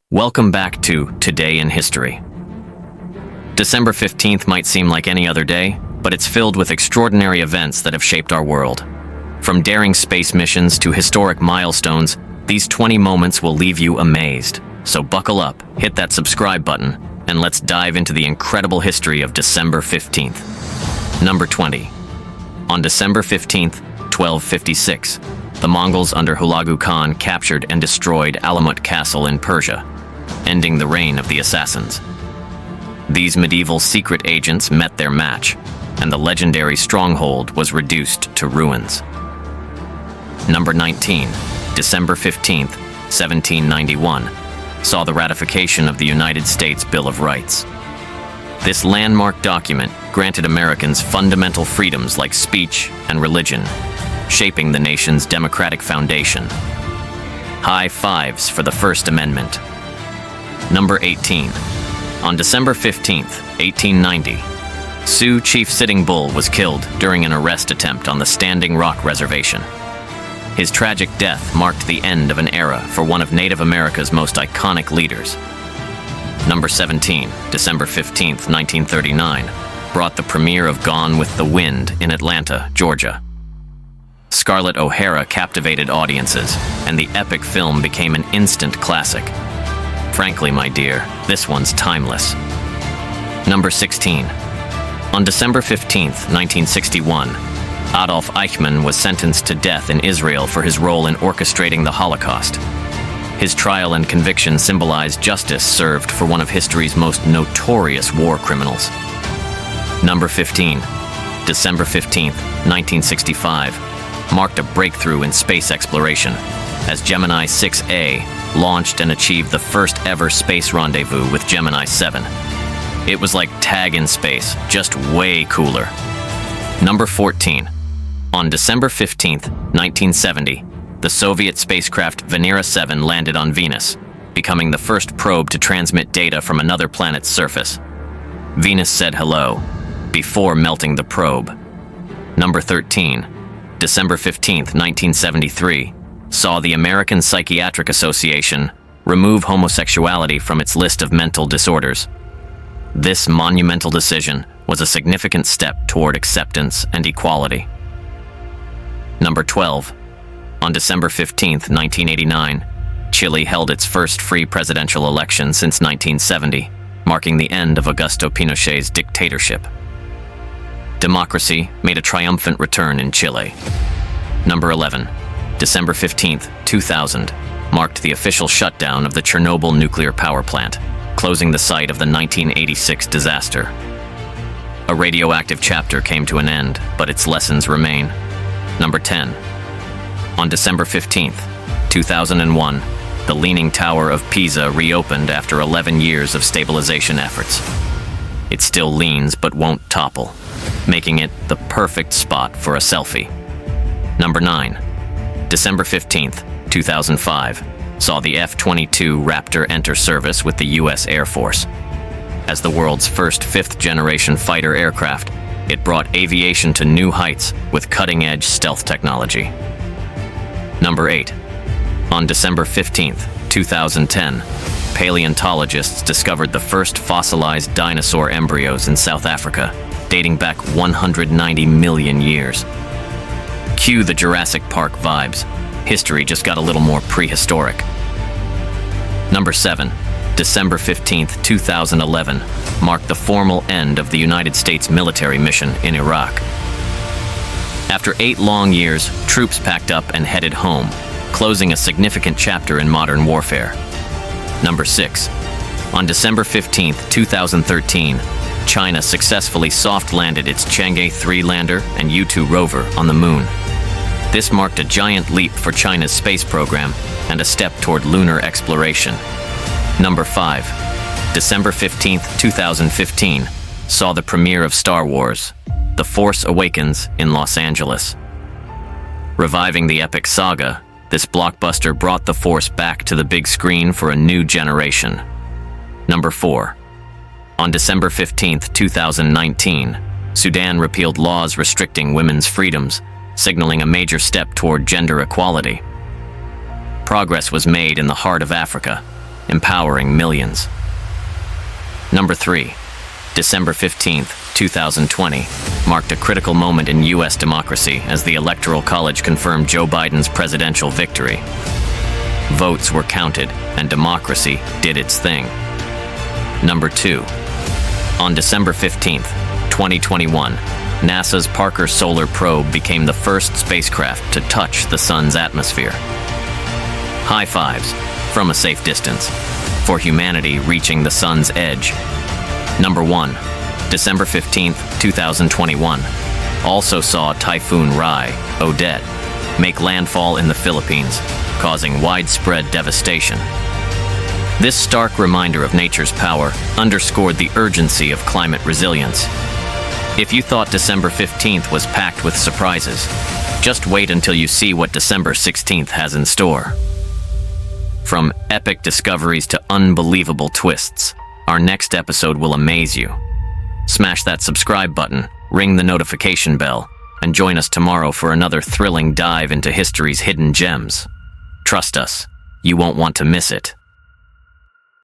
Welcome back to Today in History. December 15th might seem like any other day, but it's filled with extraordinary events that have shaped our world. From daring space missions to historic milestones, these 20 moments will leave you amazed. So buckle up, hit that subscribe button, and let's dive into the incredible history of December 15th. Number 20. On December 15th, 1256, the Mongols under Hulagu Khan captured and destroyed Alamut Castle in Persia, ending the reign of the assassins. These medieval secret agents met their match, and the legendary stronghold was reduced to ruins. Number 19. December 15th, 1791, saw the ratification of the United States Bill of Rights. This landmark document granted Americans fundamental freedoms like speech and religion, shaping the nation's democratic foundation. High fives for the First Amendment. Number 18. On December 15th, 1890, Sioux Chief Sitting Bull was killed during an arrest attempt on the Standing Rock Reservation. His tragic death marked the end of an era for one of Native America's most iconic leaders. Number 17, December 15th, 1939, brought the premiere of Gone with the Wind in Atlanta, Georgia. Scarlett O'Hara captivated audiences, and the epic film became an instant classic. Frankly, my dear, this one's timeless. Number 16. On December 15th, 1961, Adolf Eichmann was sentenced to death in Israel for his role in orchestrating the Holocaust. His trial and conviction symbolized justice served for one of history's most notorious war criminals. Number 15. December 15th, 1965, marked a breakthrough in space exploration as Gemini 6A launched and achieved the first ever space rendezvous with Gemini 7. It was like tag in space, just way cooler. Number 14. On December 15th, 1970, the Soviet spacecraft Venera 7 landed on Venus, becoming the first probe to transmit data from another planet's surface. Venus said hello, before melting the probe. Number 13. December 15th, 1973, saw the American Psychiatric Association remove homosexuality from its list of mental disorders. This monumental decision was a significant step toward acceptance and equality. Number 12. On December 15th, 1989, Chile held its first free presidential election since 1970, marking the end of Augusto Pinochet's dictatorship. Democracy made a triumphant return in Chile. Number 11. December 15th, 2000, marked the official shutdown of the Chernobyl nuclear power plant, closing the site of the 1986 disaster. A radioactive chapter came to an end, but its lessons remain. Number 10. On December 15th, 2001, the Leaning Tower of Pisa reopened after 11 years of stabilization efforts. It still leans but won't topple, making it the perfect spot for a selfie. Number 9. December 15th, 2005, saw the F-22 Raptor enter service with the U.S. Air Force. As the world's first fifth-generation fighter aircraft, it brought aviation to new heights with cutting-edge stealth technology. Number 8. On December 15th, 2010, paleontologists discovered the first fossilized dinosaur embryos in South Africa, dating back 190 million years. Cue the Jurassic Park vibes. History just got a little more prehistoric. Number 7. December 15th, 2011, marked the formal end of the United States military mission in Iraq. After 8 long years, troops packed up and headed home, closing a significant chapter in modern warfare. Number 6. On December 15th, 2013, China successfully soft-landed its Chang'e 3 lander and U-2 rover on the moon. This marked a giant leap for China's space program and a step toward lunar exploration. Number 5. December 15th, 2015, saw the premiere of Star Wars: The Force Awakens in Los Angeles. Reviving the epic saga, this blockbuster brought the Force back to the big screen for a new generation. Number 4. On December 15th, 2019, Sudan repealed laws restricting women's freedoms, signaling a major step toward gender equality. Progress was made in the heart of Africa, empowering millions. Number 3. December 15th, 2020, marked a critical moment in U.S. democracy as the Electoral College confirmed Joe Biden's presidential victory. Votes were counted, and democracy did its thing. Number 2. On December 15th, 2021, NASA's Parker Solar Probe became the first spacecraft to touch the sun's atmosphere. High fives, from a safe distance, for humanity reaching the sun's edge. Number 1. December 15th, 2021, also saw Typhoon Rai, Odette, make landfall in the Philippines, causing widespread devastation. This stark reminder of nature's power underscored the urgency of climate resilience. If you thought December 15th was packed with surprises, just wait until you see what December 16th has in store. From epic discoveries to unbelievable twists, our next episode will amaze you. Smash that subscribe button, ring the notification bell, and join us tomorrow for another thrilling dive into history's hidden gems. Trust us, you won't want to miss it.